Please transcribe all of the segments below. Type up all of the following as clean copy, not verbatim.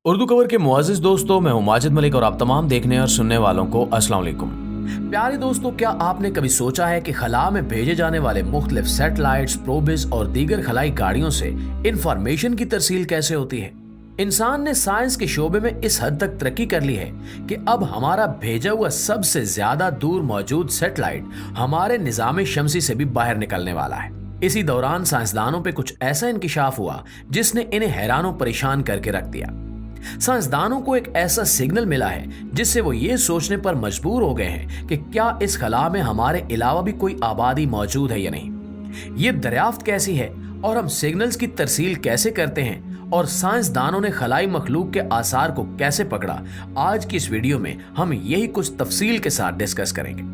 Urdu cover के मुआजिज दोस्तों, मैं हूं माजिद मलिक और आप तमाम देखने और सुनने वालों को अस्सलाम वालेकुम। प्यारे दोस्तों, क्या आपने कभी सोचा है कि खला में भेजे जाने वाले मुख्तलिफ सैटेलाइट्स, प्रोबिस और दीगर खलाई गाड़ियों से इंफॉर्मेशन की तरसील कैसे होती है। इंसान ने साइंस के शोबे में इस हद तक तरक्की कर ली है कि अब हमारा भेजा हुआ सबसे ज्यादा दूर मौजूद सैटेलाइट हमारे निजाम शमसी से भी बाहर निकलने वाला है। इसी दौरान साइंसदानों पे कुछ ऐसा इंकिशाफ हुआ जिसने इन्हें हैरान और परेशान करके रख दिया। साइंसदानों को एक ऐसा सिग्नल मिला है जिससे वो ये सोचने पर मजबूर हो गए हैं कि क्या इस खला में हमारे अलावा भी कोई आबादी मौजूद है या नहीं। ये दरियाफ्त कैसी है और हम सिग्नल्स की तरसील कैसे करते हैं और साइंसदानों ने खलाई मखलूक के आसार को कैसे पकड़ा, आज की इस वीडियो में हम यही कुछ तफसील के साथ डिस्कस करेंगे।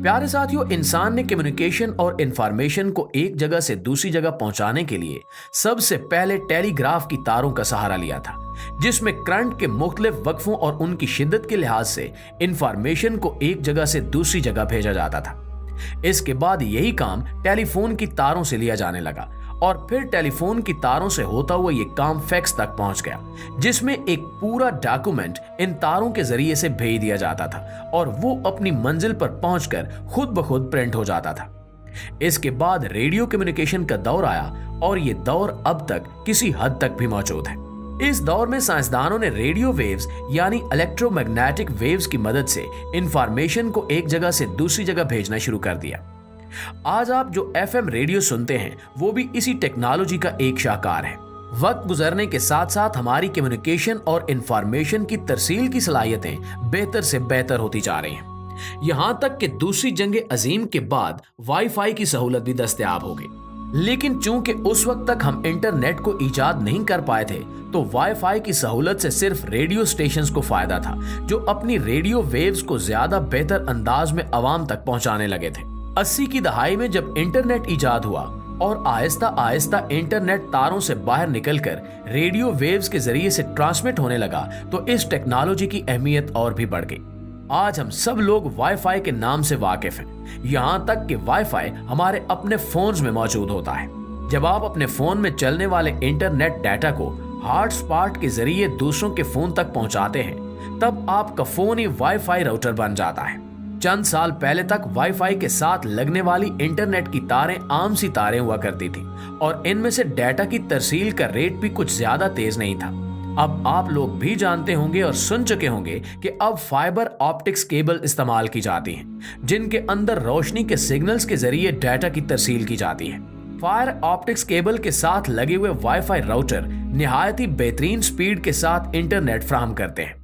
प्यारे साथियों, इंसान ने कम्युनिकेशन और इंफॉर्मेशन को एक जगह से दूसरी जगह पहुंचाने के लिए सबसे पहले टेलीग्राफ की तारों का सहारा लिया था, जिसमें करंट के मुख्तलिफ वक्फों और उनकी शिद्दत के लिहाज से इंफॉर्मेशन को एक जगह से दूसरी जगह भेजा जाता था। इसके बाद यही काम टेलीफोन की तारों से लिया जाने लगा और फिर टेलीफोन की तारों से होता हुआ ये काम फैक्स तक पहुंच गया, जिसमें एक पूरा डॉक्यूमेंट इन तारों के जरिए से भेज दिया जाता था और वो अपनी मंजिल पर पहुंचकर खुद ब खुद प्रिंट हो जाता था। इसके बाद रेडियो कम्युनिकेशन का दौर आया और ये दौर अब तक किसी हद तक भी मौजूद है। इस दौर में साइंसदानों ने रेडियो वेव्स यानी इलेक्ट्रोमैग्नेटिक वेव्स की मदद से इंफॉर्मेशन को एक जगह से दूसरी जगह भेजना शुरू कर दिया। आज आप जो एफएम रेडियो सुनते हैं वो भी इसी टेक्नोलॉजी का एक शाहकार है। वक्त गुजरने के साथ साथ हमारी कम्युनिकेशन और इंफॉर्मेशन की तरसील की सलाहियतें बेहतर से बेहतर होती जा रही हैं। यहां तक कि दूसरी जंग अजीम के बाद वाईफाई की सहूलत भी दस्तयाब हो गई। लेकिन चूंकि उस वक्त तक हम इंटरनेट को इजाद नहीं कर पाए थे, तो वाईफाई की सहूलत से सिर्फ रेडियो स्टेशंस को फायदा था, जो अपनी रेडियो वेव्स को ज्यादा बेहतर अंदाज में अवाम तक पहुंचाने लगे थे। 80 की दहाई में जब इंटरनेट इजाद हुआ और आहिस्ता आहिस्ता इंटरनेट तारों से बाहर निकलकर रेडियो वेव्स के जरिए से ट्रांसमिट होने लगा, तो इस टेक्नोलॉजी की अहमियत और भी बढ़ गई। आज हम सब लोग वाईफाई के नाम से वाकिफ हैं। यहाँ तक कि वाईफाई हमारे अपने फोन्स में मौजूद होता है। जब आप अपने फोन में चलने वाले इंटरनेट डाटा को हॉटस्पॉट के जरिए दूसरों के फोन तक पहुंचाते हैं, तब आपका फोन ही वाईफाई राउटर बन जाता है। चंद साल पहले तक वाईफाई के साथ लगने वाली इंटरनेट की तारें आम सी तारें हुआ करती थी और इनमें से डाटा की तरसील का रेट भी कुछ ज्यादा तेज नहीं था। अब आप लोग भी जानते होंगे और सुन चुके होंगे कि अब फाइबर ऑप्टिक्स केबल इस्तेमाल की जाती हैं, जिनके अंदर रोशनी के सिग्नल्स के जरिए डाटा की तरसील की जाती है। फायर ऑप्टिक्स केबल के साथ लगे हुए वाईफाई राउटर निहायत ही बेहतरीन स्पीड के साथ इंटरनेट फराहम करते हैं।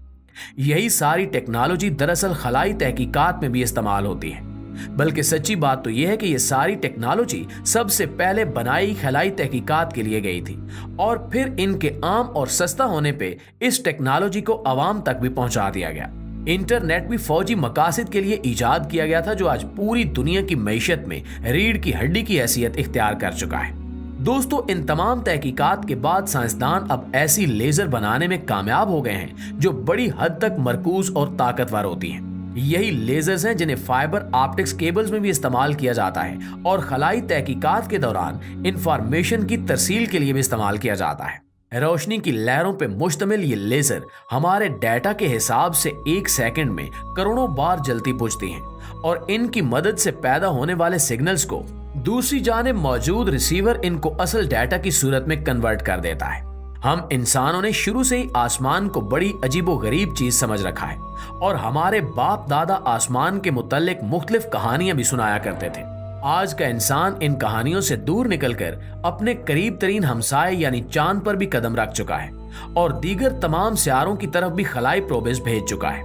यही सारी टेक्नोलॉजी दरअसल खलाई तहकीकात में भी इस्तेमाल होती है। बल्कि सच्ची बात तो यह है कि यह सारी टेक्नोलॉजी सबसे पहले बनाई खलाई तहकीकात के लिए गई थी और फिर इनके आम और सस्ता होने पे इस टेक्नोलॉजी को आवाम तक भी पहुंचा दिया गया। इंटरनेट भी फौजी मकासद के लिए इजाद किया गया था, जो आज पूरी दुनिया की मईशत में रीढ़ की हड्डी की हैसियत इख्तियार कर चुका है। दोस्तों, इन तमाम तहकीकात के बाद साइंसदान अब ऐसी लेजर बनाने में कामयाब हो गए हैं जो बड़ी हद तक मरकूज और ताकतवर होती हैं। यही लेजर्स हैं जिन्हें फाइबर ऑप्टिक्स केबल्स में भी इस्तेमाल किया जाता है और खलाई तहकीकात के दौरान इंफॉर्मेशन की तरसील के लिए भी इस्तेमाल किया जाता है। रोशनी की लहरों पे मुश्तमिल ये लेजर हमारे डाटा के हिसाब से 1 सेकंड में करोड़ों बार जलती बुझती हैं और इनकी मदद से पैदा होने वाले सिग्नल्स को दूसरी जानिब मौजूद रिसीवर इनको असल डाटा की सूरत में कन्वर्ट कर देता है। हम इंसानों ने शुरू से ही आसमान को बड़ी अजीबो गरीब चीज समझ रखा है और हमारे बाप दादा आसमान के मुतल्लिक मुख्तलिफ कहानियां भी सुनाया करते थे। आज का इंसान इन कहानियों से दूर निकलकर अपने करीब तरीन हमसाए यानी चांद पर भी कदम रख चुका है और दीगर तमाम सियारों की तरफ भी खलाई प्रोबिस भेज चुका है।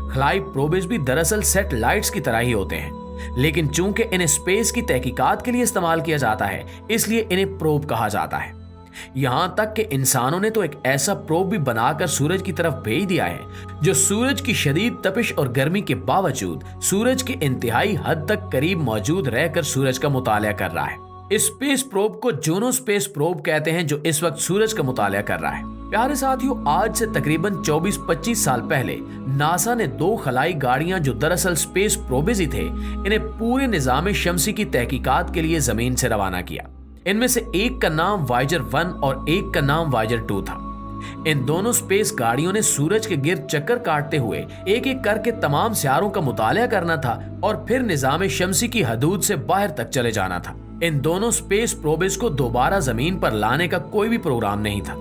खलाई प्रोबिस भी दरअसल सैटेलाइट्स की तरह ही होते हैं, लेकिन चूंकि इन्हें स्पेस की तहकीकात के लिए इस्तेमाल किया जाता है, इसलिए इन्हें प्रोब कहा जाता है। यहां तक कि इंसानों ने तो एक ऐसा प्रोब भी बनाकर सूरज की तरफ भेज दिया है जो सूरज की शदीद तपिश और गर्मी के बावजूद सूरज के इंतहाई हद तक करीब मौजूद रहकर सूरज का मुतालिया कर रहा है। इस स्पेस प्रोब को जूनो स्पेस प्रोब कहते हैं, जो इस वक्त सूरज का मुतालिया कर रहा है। प्यारे साथियों, आज से तकरीबन 24-25 साल पहले नासा ने 2 खलाई गाड़ियां जो दरअसल स्पेस प्रोबेज ही थे, इन्हें पूरे निजाम शमसी की तहकीकात के लिए जमीन से रवाना किया। इनमें से एक का नाम वायेजर 1 और एक का नाम वायेजर 2 था। इन दोनों स्पेस गाड़ियों ने सूरज के गिर्द चक्कर काटते हुए एक एक करके तमाम सितारों का मुताला करना था और फिर निजाम शमसी की हदूद से बाहर तक चले जाना था। इन दोनों स्पेस प्रोबेस को दोबारा जमीन पर लाने का कोई भी प्रोग्राम नहीं था,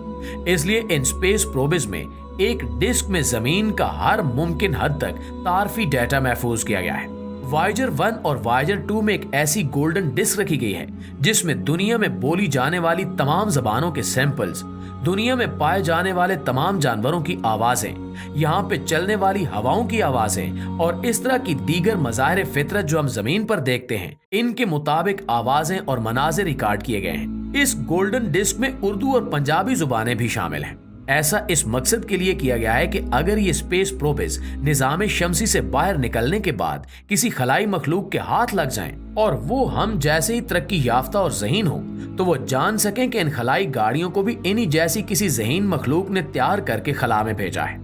इसलिए इन स्पेस प्रोबेस में एक डिस्क में जमीन का हर मुमकिन हद तक तारफी डेटा महफूज किया गया है। वायेजर 1 और वायेजर 2 में एक ऐसी गोल्डन डिस्क रखी गई है जिसमें दुनिया में बोली जाने वाली तमाम जबानों के सैंपल्स, दुनिया में पाए जाने वाले तमाम जानवरों की आवाजें, यहाँ पे चलने वाली हवाओं की आवाजें और इस तरह की दीगर मज़ाहिर फितरत जो हम जमीन पर देखते हैं, इनके मुताबिक आवाजें और मनाज़िर रिकॉर्ड किए गए हैं। इस गोल्डन डिस्क में उर्दू और पंजाबी जुबानें भी शामिल हैं। ऐसा इस मकसद के लिए किया गया है कि अगर ये स्पेस प्रोबेस निजाम शमसी से बाहर निकलने के बाद किसी खलाई मखलूक के हाथ लग जाएं और वो हम जैसे ही तरक्की याफ्ता और ज़हीन हो, तो वो जान सकें कि इन खलाई गाड़ियों को भी इन्हीं जैसी किसी ज़हीन मखलूक ने तैयार करके खला में भेजा है।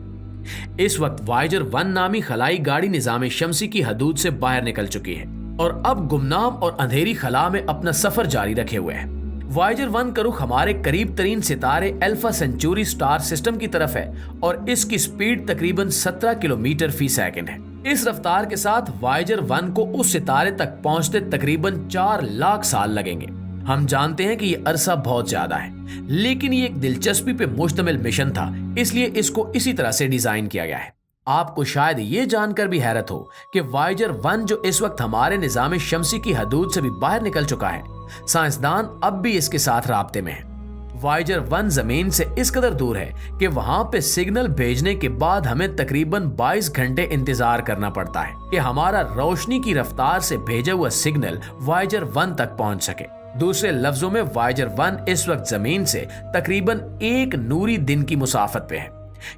इस वक्त वायेजर 1 नामी खलाई गाड़ी निजाम शमसी की हदूद से बाहर निकल चुकी है और अब गुमनाम और अंधेरी खला में अपना सफर जारी रखे हुए है। वायेजर 1 का रुख हमारे करीब तरीन सितारे अल्फा सेंचुरी स्टार सिस्टम की तरफ है और इसकी स्पीड तकरीबन 17 किलोमीटर फी सेकंड है। इस रफ्तार के साथ वायेजर 1 को उस सितारे तक पहुंचते तकरीबन 4 लाख साल लगेंगे। हम जानते हैं कि ये अरसा बहुत ज्यादा है, लेकिन ये एक दिलचस्पी पे मुश्तमिल मिशन था, इसलिए इसको इसी तरह से डिजाइन किया गया है। आपको शायद ये जानकर भी हैरत हो कि वायेजर 1 जो इस वक्त हमारे निजाम शमसी की हदूद से भी बाहर निकल चुका है, साइंसदान अब भी इसके साथ राब्ते में हैं। वायेजर 1 जमीन से इस कदर दूर है कि वहां पे सिग्नल भेजने के बाद हमें तकरीबन 22 घंटे इंतजार करना पड़ता है कि हमारा रोशनी की रफ्तार से भेजा हुआ सिग्नल वायेजर 1 तक पहुंच सके। दूसरे लफ्जों में वायेजर 1 इस वक्त जमीन से तकरीबन 1 नूरी दिन की मुसाफत पे है,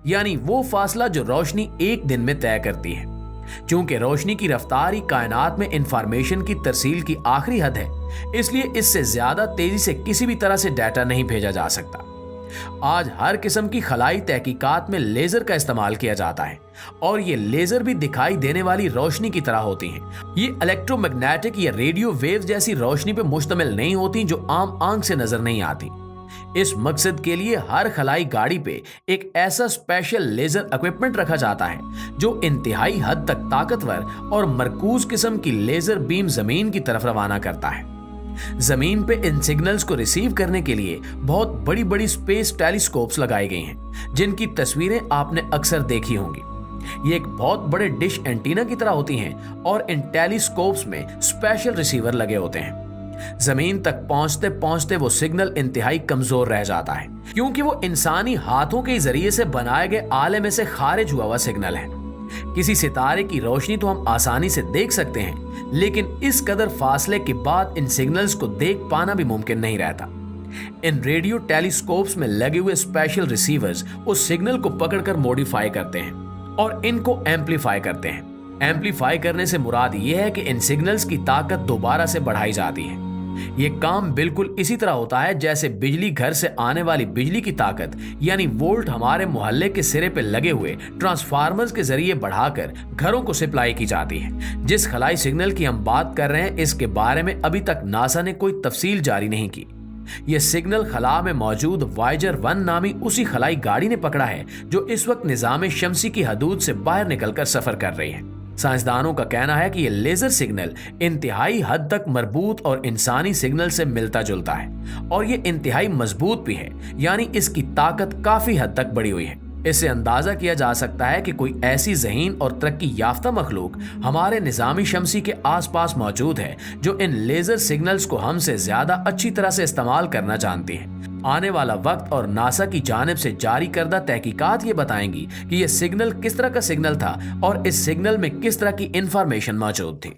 यानी वो फासला जो रोशनी एक दिन में तय करती है। चूंकि रोशनी की रफ्तार ही कायनात में इंफॉर्मेशन की तरसील की आखिरी हद है, इसलिए इससे ज्यादा तेजी से किसी भी तरह से डाटा नहीं भेजा जा सकता। आज हर किस्म की खलाई तहकीकात में लेजर का इस्तेमाल किया जाता है और ये लेजर भी दिखाई देने वाली रोशनी की तरह होती हैं। ये इलेक्ट्रोमैग्नेटिक या रेडियो वेव्स जैसी रोशनी पे मुश्तमिल नहीं होती जो आम आंख से नजर नहीं आती। इस मकसद के लिए हर खलाई गाड़ी पे एक ऐसा स्पेशल लेजर इक्विपमेंट रखा जाता है जो इंतहाई हद तक ताकतवर और मरकूज किस्म की लेजर बीम जमीन की तरफ रवाना करता है। जमीन पे इन सिग्नल्स को रिसीव करने के लिए बहुत बड़ी बड़ी स्पेस टेलीस्कोप्स लगाई गई हैं, जिनकी तस्वीरें आपने अक्सर देखी होंगी। ये एक बहुत बड़े डिश एंटीना की तरह होती हैं और इन टेलीस्कोप्स में स्पेशल रिसीवर लगे होते हैं। जमीन तक पहुंचते पहुंचते वो सिग्नल इंतहाई कमजोर रह जाता है, क्योंकि वो इंसानी हाथों के जरिए से बनाए गए आले में से खारिज हुआ सिग्नल है। किसी सितारे की रोशनी तो हम आसानी से देख सकते हैं, लेकिन इस कदर फासले के बाद इन सिग्नल्स को देख पाना भी मुमकिन नहीं रहता। इन रेडियो टेलीस्कोप्स में लगे हुए स्पेशल रिसीवर्स उस सिग्नल को पकड़कर मॉडिफाई करते हैं और इनको एम्पलीफाई करते हैं। एम्पलीफाई करने से मुराद ये है कि इन सिग्नल्स की ताकत दोबारा से बढ़ाई जाती है। ये काम बिल्कुल इसी तरह होता है जैसे बिजली घर से आने वाली बिजली की ताकत यानी वोल्ट हमारे मोहल्ले के सिरे पे लगे हुए ट्रांसफार्मर्स के जरिए बढ़ाकर घरों को सप्लाई की जाती है। जिस खलाई सिग्नल की हम बात कर रहे हैं, इसके बारे में अभी तक नासा ने कोई तफसील जारी नहीं की। यह सिग्नल खला में मौजूद वायेजर 1 नामी उसी खलाई गाड़ी ने पकड़ा है जो इस वक्त निजाम शमसी की हदूद से बाहर निकलकर सफर कर रही है। साइंसदानों का कहना है कि यह लेजर सिग्नल इंतहाई हद तक मरबूत और इंसानी सिग्नल से मिलता जुलता है और ये इंतहाई मजबूत भी है, यानी इसकी ताकत काफी हद तक बढ़ी हुई है। इससे अंदाजा किया जा सकता है कि कोई ऐसी ज़हीन और तरक्की याफ्ता मखलूक हमारे निज़ामी शमसी के आसपास मौजूद है जो इन लेजर सिग्नल्स को हमसे ज्यादा अच्छी तरह से इस्तेमाल करना जानती है। आने वाला वक्त और नासा की जानिब से जारी करदा तहकीकात ये बताएंगी कि यह सिग्नल किस तरह का सिग्नल था और इस सिग्नल में किस तरह की इंफॉर्मेशन मौजूद थी।